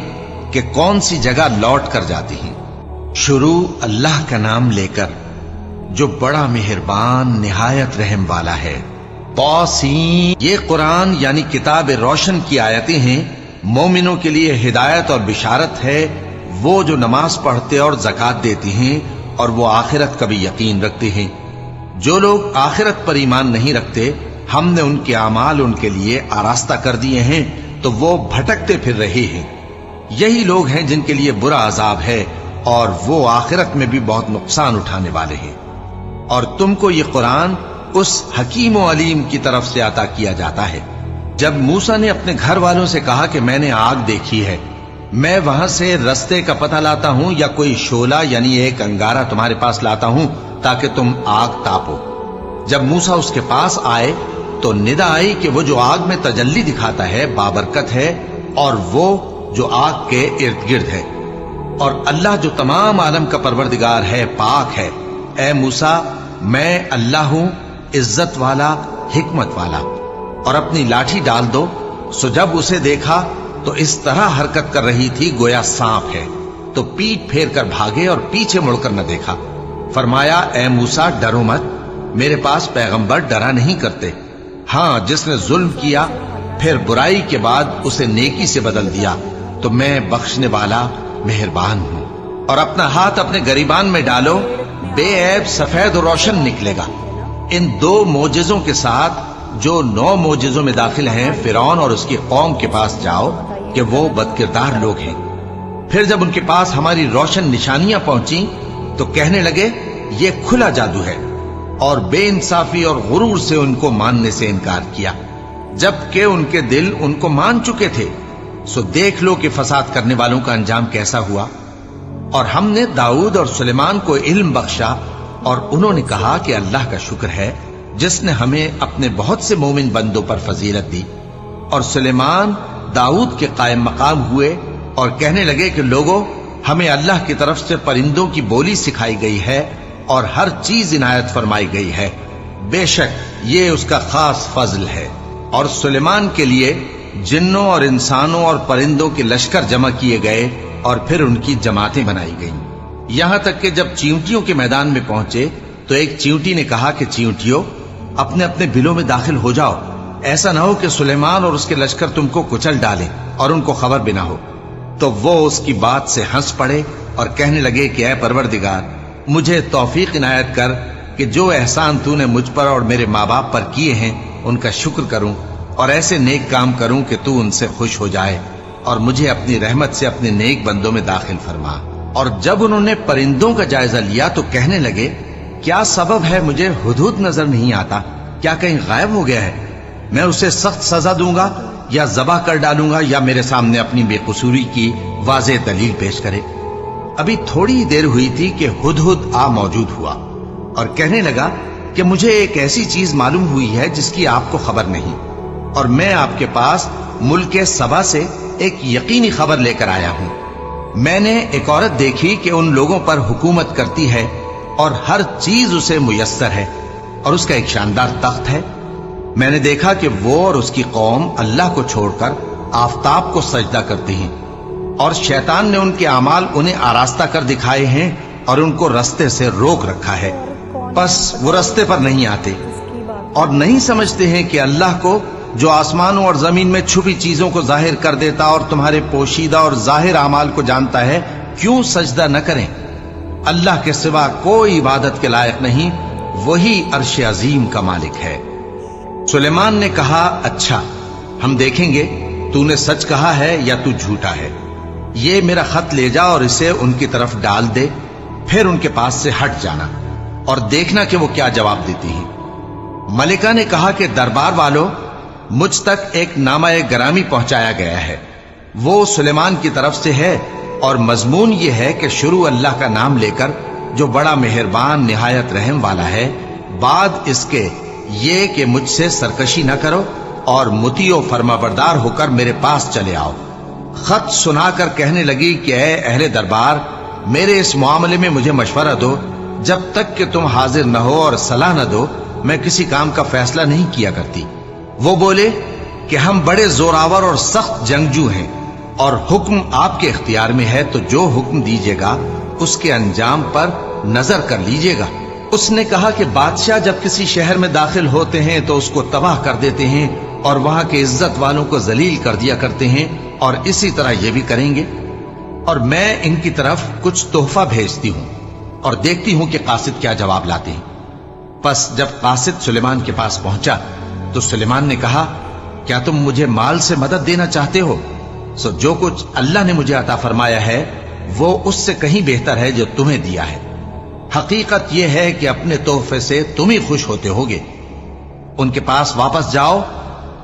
کہ کون سی جگہ لوٹ کر جاتی ہیں. شروع اللہ کا نام لے کر جو بڑا مہربان نہایت رحم والا ہے. طاسین. یہ قرآن یعنی کتاب روشن کی آیتیں ہیں. مومنوں کے لیے ہدایت اور بشارت ہے. وہ جو نماز پڑھتے اور زکوٰۃ دیتے ہیں اور وہ آخرت کا بھی یقین رکھتے ہیں. جو لوگ آخرت پر ایمان نہیں رکھتے ہم نے ان کے اعمال ان کے لیے آراستہ کر دیے ہیں تو وہ بھٹکتے پھر رہے ہیں. یہی لوگ ہیں جن کے لیے برا عذاب ہے اور وہ آخرت میں بھی بہت نقصان اٹھانے والے ہیں. اور تم کو یہ قرآن اس حکیم و علیم کی طرف سے عطا کیا جاتا ہے. جب موسیٰ نے اپنے گھر والوں سے کہا کہ میں نے آگ دیکھی ہے، میں وہاں سے رستے کا پتہ لاتا ہوں یا کوئی شعلہ یعنی ایک انگارہ تمہارے پاس لاتا ہوں تاکہ تم آگ تاپو. جب موسیٰ اس کے پاس آئے تو ندا آئی کہ وہ جو آگ میں تجلی دکھاتا ہے بابرکت ہے، اور وہ جو آگ کے ارد گرد ہے، اور اللہ جو تمام عالم کا پروردگار ہے پاک ہے. اے موسیٰ میں اللہ ہوں، عزت والا، حکمت والا. اور اپنی لاٹھی ڈال دو. سو جب اسے دیکھا تو اس طرح حرکت کر رہی تھی گویا سانپ ہے، تو پیٹ پھیر کر بھاگے اور پیچھے مڑ کر نہ دیکھا. فرمایا اے موسیٰ ڈرو مت، میرے پاس پیغمبر ڈرا نہیں کرتے. ہاں جس نے ظلم کیا پھر برائی کے بعد اسے نیکی سے بدل دیا تو میں بخشنے والا مہربان ہوں. اور اپنا ہاتھ اپنے گریبان میں ڈالو، بے عیب سفید و روشن نکلے گا. ان 2 معجزوں کے ساتھ جو 9 معجزوں میں داخل ہیں فرعون اور اس کی قوم کے پاس جاؤ کہ وہ بدکردار لوگ ہیں. پھر جب ان کے پاس ہماری روشن نشانیاں پہنچیں تو کہنے لگے یہ کھلا جادو ہے، اور بے انصافی اور غرور سے ان کو ماننے سے انکار کیا، جبکہ ان کے دل ان کو مان چکے تھے. سو دیکھ لو کہ فساد کرنے والوں کا انجام کیسا ہوا. اور ہم نے داؤد اور سلیمان کو علم بخشا، اور انہوں نے کہا کہ اللہ کا شکر ہے جس نے ہمیں اپنے بہت سے مومن بندوں پر فضیلت دی. اور سلیمان داؤد کے قائم مقام ہوئے اور کہنے لگے کہ لوگوں ہمیں اللہ کی طرف سے پرندوں کی بولی سکھائی گئی ہے اور ہر چیز عنایت فرمائی گئی ہے. بے شک یہ اس کا خاص فضل ہے. اور سلیمان کے لیے جنوں اور انسانوں اور پرندوں کے لشکر جمع کیے گئے اور پھر ان کی جماعتیں بنائی گئیں. یہاں تک کہ جب چیونٹیوں کے میدان میں پہنچے تو ایک چیونٹی نے کہا کہ چیونٹیوں اپنے اپنے بلوں میں داخل ہو جاؤ، ایسا نہ ہو کہ سلیمان اور اس کے لشکر تم کو کچل ڈالیں اور ان کو خبر بھی نہ ہو. तो वो उसकी बात से हंस पड़े और कहने लगे कि ऐ परवरदिगार, मुझे तौफीक इनायत कर कि जो एहसान तूने मुझ पर और मेरे माँ बाप पर किए हैं उनका शुक्र करूं और ऐसे नेक काम करूं कि तू उनसे खुश हो जाए और मुझे अपनी रहमत से अपने नेक बंदों में दाखिल फरमा। और जब उन्होंने परिंदों का जायजा लिया तो कहने लगे, क्या सबब है, मुझे हुदहुद नजर नहीं आता, क्या कहीं गायब हो गया है? मैं उसे सख्त सजा दूंगा या जबा कर डालूंगा या मेरे सामने अपनी बेकसूरी की वाज़ेह दलील पेश करे। अभी थोड़ी ही देर हुई थी कि हुदहुद आ मौजूद हुआ और कहने लगा कि मुझे एक ऐसी चीज मालूम हुई है जिसकी आपको खबर नहीं, और मैं आपके पास मुल्क सबा से एक यकीनी खबर लेकर आया हूं। मैंने एक औरत देखी कि उन लोगों पर हुकूमत करती है और हर चीज उसे मुयस्सर है और उसका एक शानदार तख्त है। मैंने देखा कि वो और उसकी कौम अल्लाह को छोड़कर आफताब को सजदा करती हैं और शैतान ने उनके अमाल उन्हें आरास्ता कर दिखाए हैं और उनको रास्ते से रोक रखा है, बस वो रास्ते पर नहीं आते और नहीं समझते हैं कि अल्लाह को जो आसमानों और जमीन में छुपी चीजों को जाहिर कर देता और तुम्हारे पोशीदा और जाहिर अमाल को जानता है, क्यों सजदा न करें। अल्लाह के सिवा कोई इबादत के लायक नहीं, वही अर्श अजीम का मालिक है। सुलेमान ने कहा, अच्छा हम देखेंगे तूने सच कहा है या तू झूठा है। ये मेरा खत ले जा और इसे उनकी तरफ डाल दे, फिर उनके पास से हट जाना और देखना कि वो क्या जवाब देती हैं। मलिका ने कहा कि दरबार वालों, मुझ तक एक नामा गरामी पहुंचाया गया है, वो सुलेमान की तरफ से है और मजमून ये है कि शुरू अल्लाह का नाम लेकर जो बड़ा मेहरबान निहायत रहम वाला है, बाद इसके ये कि मुझसे सरकशी न करो और मुतीओ फरमाबरदार होकर मेरे पास चले आओ। खत सुनाकर कहने लगी कि ऐ अहले दरबार, मेरे इस मामले में मुझे मशवरा दो, जब तक कि तुम हाजिर न हो और सलाह न दो मैं किसी काम का फैसला नहीं किया करती। वो बोले कि हम बड़े जोरावर और सख्त जंगजू हैं और हुक्म आपके इख्तियार में है, तो जो हुक्म दीजिएगा उसके अंजाम पर नजर कर लीजिएगा। उसने कहा कि बादशाह जब किसी शहर में दाखिल होते हैं तो उसको तबाह कर देते हैं और वहां के इज्जत वालों को जलील कर दिया करते हैं, और इसी तरह ये भी करेंगे। और मैं इनकी तरफ कुछ तोहफा भेजती हूं और देखती हूं कि कासिद क्या जवाब लाते हैं। बस जब कासिद सुलेमान के पास पहुंचा तो सुलेमान ने कहा, क्या तुम मुझे माल से मदद देना चाहते हो? सो जो कुछ अल्लाह ने मुझे अता फरमाया है वो उससे कहीं बेहतर है जो तुम्हें दिया है। हकीकत यह है कि अपने तोहफे से तुम ही खुश होते होगे। उनके पास वापस जाओ,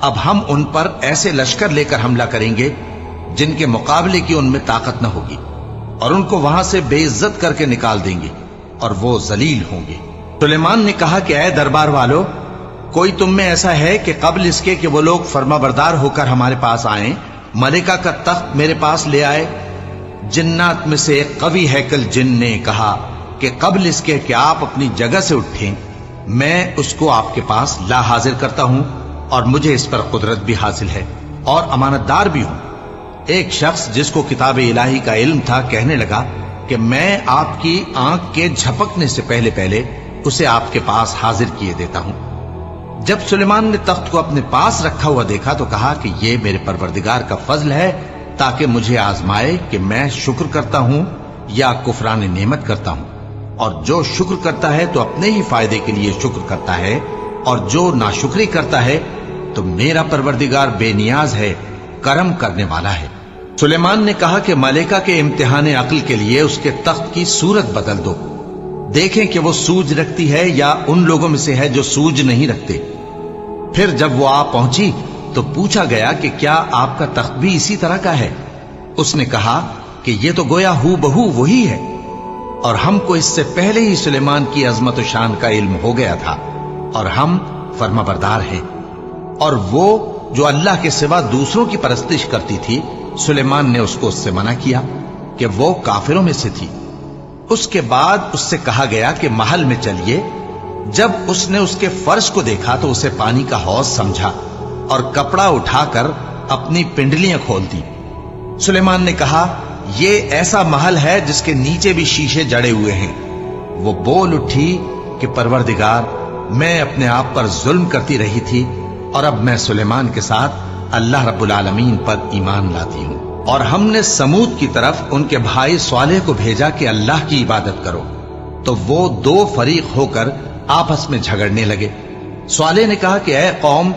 अब हम उन पर ऐसे लश्कर लेकर हमला करेंगे जिनके मुकाबले की उनमें ताकत न होगी, और उनको वहां से बेइज्जत करके निकाल देंगे और वो जलील होंगे। सुलेमान ने कहा कि ऐ दरबार वालों, कोई तुम में ऐसा है कि कबल इसके कि वो लोग फरमाबरदार होकर हमारे पास आए, मलिका का तख्त मेरे पास ले आए? जिन्नात में से एक कवि हैकल जिन ने कहा कि कबल इसके कि आप अपनी जगह से उठें, मैं उसको आपके पास ला हाजिर करता हूं और मुझे इस पर कुदरत भी हासिल है और अमानतदार भी हूं। एक शख्स जिसको किताब इलाही का इल्म था कहने लगा कि मैं आपकी आंख के झपकने से पहले पहले उसे आपके पास हाजिर किए देता हूं। जब सुलेमान ने तख्त को अपने पास रखा हुआ देखा तो कहा कि यह मेरे परवरदिगार का फजल है ताकि मुझे आजमाए कि मैं शुक्र करता हूं या कुफरान नेमत करता हूं, और जो शुक्र करता है तो अपने ही फायदे के लिए शुक्र करता है, और जो नाशुक्री करता है तो मेरा परवरदिगार बेनियाज है, करम करने वाला है। सुलेमान ने कहा कि मलिका के इम्तिहान अक्ल के लिए उसके तख्त की सूरत बदल दो, देखें कि वो सूझ रखती है या उन लोगों में से है जो सूझ नहीं रखते। फिर जब वो आ पहुंची तो पूछा गया कि क्या आपका तख्त भी इसी तरह का है? उसने कहा कि ये तो गोया हू बहू वही है, और हमको इससे पहले ही सुलेमान की अजमत शान का इल्म हो गया था और हम फरमाबरदार हैं। और वो जो अल्लाह के सिवा दूसरों की परस्तिश करती थी, सुलेमान ने उससे मना किया कि वो काफिरों में से थी। उसके बाद उससे कहा गया कि महल में चलिए। जब उसने उसके फर्श को देखा तो उसे पानी का हौज समझा और कपड़ा उठाकर अपनी पिंडलियां खोल दी। सुलेमान ने कहा, ये ऐसा महल है जिसके नीचे भी शीशे जड़े हुए हैं। वो बोल उठी कि परवरदिगार, मैं अपने आप पर जुल्म करती रही थी और अब मैं सुलेमान के साथ अल्लाह रब्बुल आलमीन पर ईमान लाती हूं। اور ہم نے سمود کی طرف ان کے بھائی صالح کو بھیجا کہ اللہ کی عبادت کرو، تو وہ دو فریق ہو کر آپس میں جھگڑنے لگے۔ صالح نے کہا کہ اے قوم،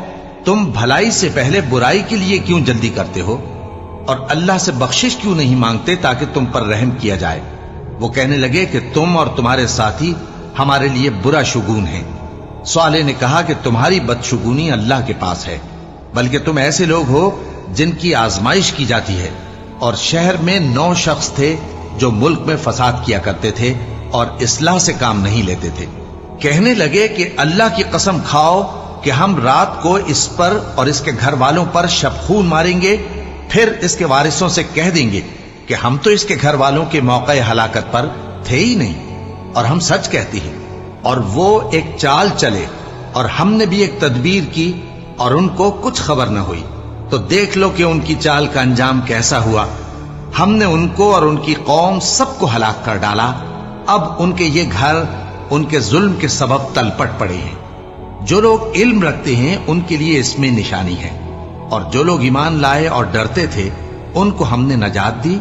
تم بھلائی سے پہلے برائی کے لیے کیوں جلدی کرتے ہو اور اللہ سے بخشش کیوں نہیں مانگتے تاکہ تم پر رحم کیا جائے؟ وہ کہنے لگے کہ تم اور تمہارے ساتھی ہمارے لیے برا شگون ہیں۔ صالح نے کہا کہ تمہاری بدشگونی اللہ کے پاس ہے، بلکہ تم ایسے لوگ ہو جن کی آزمائش کی جاتی ہے۔ اور شہر میں 9 شخص تھے جو ملک میں فساد کیا کرتے تھے اور اصلاح سے کام نہیں لیتے تھے۔ کہنے لگے کہ اللہ کی قسم کھاؤ کہ ہم رات کو اس پر اور اس کے گھر والوں پر شبخون ماریں گے، پھر اس کے وارثوں سے کہہ دیں گے کہ ہم تو اس کے گھر والوں کے موقع ہلاکت پر تھے ہی نہیں، اور ہم سچ کہتے ہیں۔ اور وہ ایک چال چلے، اور ہم نے بھی ایک تدبیر کی اور ان کو کچھ خبر نہ ہوئی۔ تو دیکھ لو کہ ان کی چال کا انجام کیسا ہوا۔ ہم نے ان کو اور ان کی قوم سب کو ہلاک کر ڈالا۔ اب ان کے یہ گھر ان کے ظلم کے سبب تلپٹ پڑے ہیں۔ جو لوگ علم رکھتے ہیں ان کے لیے اس میں نشانی ہے، اور جو لوگ ایمان لائے اور ڈرتے تھے ان کو ہم نے نجات دی۔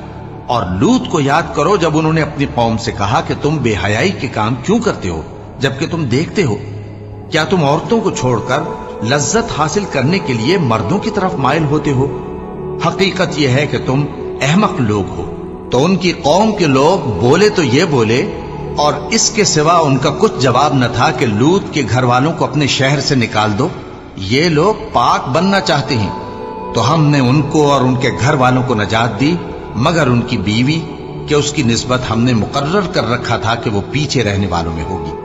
اور لوط کو یاد کرو جب انہوں نے اپنی قوم سے کہا کہ تم بے حیائی کے کام کیوں کرتے ہو جبکہ تم دیکھتے ہو؟ کیا تم عورتوں کو چھوڑ کر لذت حاصل کرنے کے لیے مردوں کی طرف مائل ہوتے ہو؟ حقیقت یہ ہے کہ تم احمق لوگ ہو۔ تو ان کی قوم کے لوگ بولے تو یہ بولے، اور اس کے سوا ان کا کچھ جواب نہ تھا کہ لوط کے گھر والوں کو اپنے شہر سے نکال دو، یہ لوگ پاک بننا چاہتے ہیں۔ تو ہم نے ان کو اور ان کے گھر والوں کو نجات دی، مگر ان کی بیوی کہ اس کی نسبت ہم نے مقرر کر رکھا تھا کہ وہ پیچھے رہنے والوں میں ہوگی۔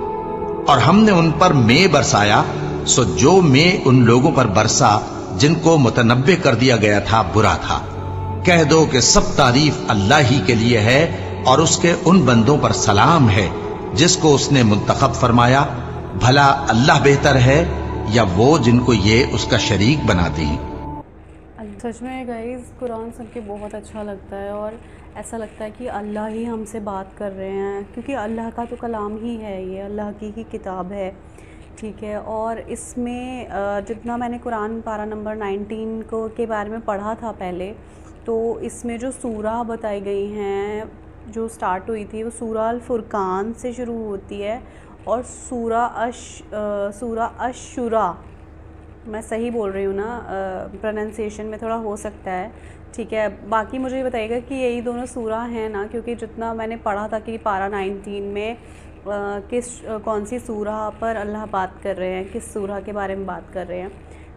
اور ہم نے ان پر مے برسایا، سو جو مے ان لوگوں پر برسا جن کو متنبع کر دیا گیا تھا برا تھا۔ کہہ دو کہ سب تعریف اللہ ہی کے لیے ہے، اور اس کے ان بندوں پر سلام ہے جس کو اس نے منتخب فرمایا۔ بھلا اللہ بہتر ہے یا وہ جن کو یہ اس کا شریک بناتے ہیں؟ سچ میں گائز قرآن سن کے بہت اچھا لگتا ہے، اور ایسا لگتا ہے کہ اللہ ہی ہم سے بات کر رہے ہیں، کیونکہ اللہ کا تو کلام ہی ہے، یہ اللہ کی ہی کتاب ہے، ٹھیک ہے۔ اور اس میں جتنا میں نے قرآن پارہ نمبر 19 کے بارے میں پڑھا تھا پہلے، تو اس میں جو سورہ بتائی گئی ہیں جو سٹارٹ ہوئی تھی وہ سورہ الفرقان سے شروع ہوتی ہے، اور سورہ الشورى، میں صحیح بول رہی ہوں نا؟ پروننسیشن میں تھوڑا ہو سکتا ہے، ٹھیک ہے۔ باقی مجھے یہ بتائیے گا کہ یہی دونوں سورہ ہیں نا، کیونکہ جتنا میں نے پڑھا تھا کہ پارہ 19 میں کون سی سورہ پر اللہ بات کر رہے ہیں، کس سورہ کے بارے میں بات کر رہے ہیں،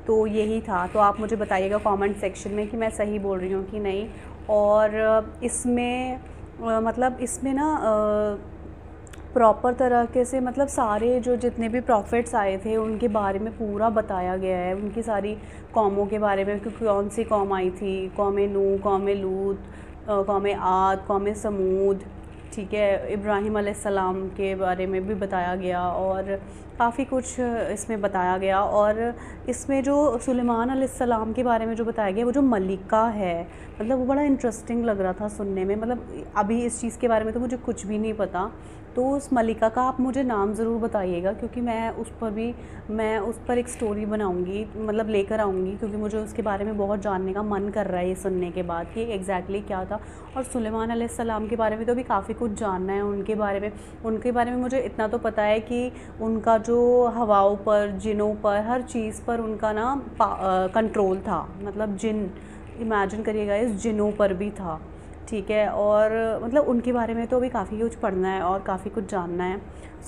تو یہی تھا۔ تو آپ مجھے بتائیے گا کامنٹ سیکشن میں کہ میں صحیح بول رہی ہوں کہ نہیں۔ اور اس میں مطلب اس میں نا پراپر طریقے سے مطلب سارے جو جتنے بھی پروفٹس آئے تھے ان کے بارے میں پورا بتایا گیا ہے، ان کی ساری قوموں کے بارے میں، کیونکہ کون سی قوم آئی تھی، قوم نوح، قوم لوط، قوم عاد، قوم سمود، ٹھیک ہے۔ ابراہیم علیہ السلام کے بارے میں بھی بتایا گیا، اور کافی کچھ اس میں بتایا گیا۔ اور اس میں جو سلیمان علیہ السلام کے بارے میں جو بتایا گیا وہ جو ملکہ ہے، مطلب وہ بڑا انٹرسٹنگ لگ رہا تھا سننے میں، مطلب ابھی اس چیز کے بارے میں تو مجھے کچھ بھی نہیں پتہ، تو اس ملکہ کا آپ مجھے نام ضرور بتائیے گا، کیونکہ میں اس پر ایک سٹوری بناؤں گی، مطلب لے کر آؤں گی، کیونکہ مجھے اس کے بارے میں بہت جاننے کا من کر رہا ہے یہ سننے کے بعد کہ ایگزیکٹلی کیا تھا۔ اور سلیمان علیہ السلام کے بارے میں تو بھی کافی کچھ جاننا ہے، ان کے بارے میں مجھے اتنا تو پتہ ہے کہ ان کا جو ہواؤں پر، جنوں پر، ہر چیز پر ان کا نا کنٹرول تھا، مطلب جن، امیجن کریے گا اس جنوں پر بھی تھا، ٹھیک ہے۔ اور مطلب ان کے بارے میں تو ابھی کافی کچھ پڑھنا ہے اور کافی کچھ جاننا ہے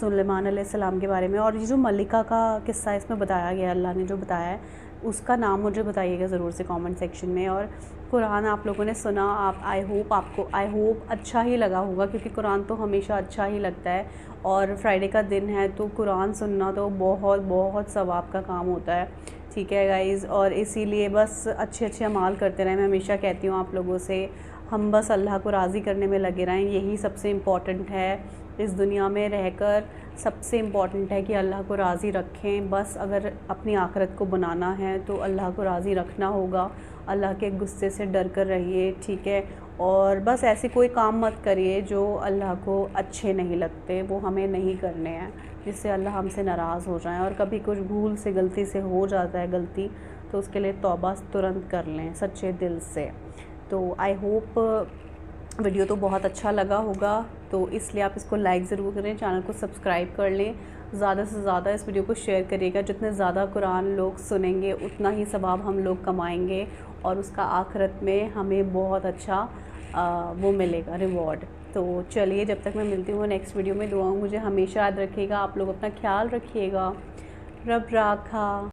سلیمان علیہ السلام کے بارے میں۔ اور یہ جو ملکہ کا قصہ اس میں بتایا گیا، اللہ نے جو بتایا ہے، اس کا نام مجھے بتائیے گا ضرور سے کامنٹ سیکشن میں۔ اور قرآن آپ لوگوں نے سنا، آئی ہوپ اچھا ہی لگا ہوگا، کیونکہ قرآن تو ہمیشہ اچھا ہی لگتا ہے، اور فرائیڈے کا دن ہے تو قرآن سننا تو بہت بہت ثواب کا کام ہوتا ہے، ٹھیک ہے گائز۔ اور اسی لیے بس اچھے اعمال کرتے رہیں، میں ہمیشہ کہتی ہوں آپ لوگوں سے، ہم بس اللہ کو راضی کرنے میں لگے رہیں، یہی سب سے امپورٹنٹ ہے اس دنیا میں رہ کر، سب سے امپورٹنٹ ہے کہ اللہ کو راضی رکھیں۔ بس اگر اپنی آخرت کو بنانا ہے تو اللہ کو راضی رکھنا ہوگا، اللہ کے غصے سے ڈر کر رہیے، ٹھیک ہے۔ اور بس ایسے کوئی کام مت کریے جو اللہ کو اچھے نہیں لگتے، وہ ہمیں نہیں کرنے ہیں، جس سے اللہ ہم سے ناراض ہو جائیں۔ اور کبھی کچھ بھول سے غلطی سے ہو جاتا ہے غلطی، تو اس کے لیے توبہ ترنت کر لیں سچے دل سے، تو آئی ہوپ ویڈیو تو بہت اچھا لگا ہوگا، تو اس لیے آپ اس کو لائک ضرور کریں، چینل کو سبسکرائب کر لیں، زیادہ سے زیادہ اس ویڈیو کو شیئر کریے گا۔ جتنے زیادہ قرآن لوگ سنیں گے اتنا ہی ثواب ہم لوگ کمائیں گے، اور اس کا آخرت میں ہمیں بہت اچھا وہ ملے گا، ریوارڈ۔ تو چلیے، جب تک میں ملتی ہوں نیکسٹ ویڈیو میں، دعاؤں مجھے ہمیشہ یاد رکھیے گا، آپ لوگ اپنا خیال رکھیے گا، رب راکھا۔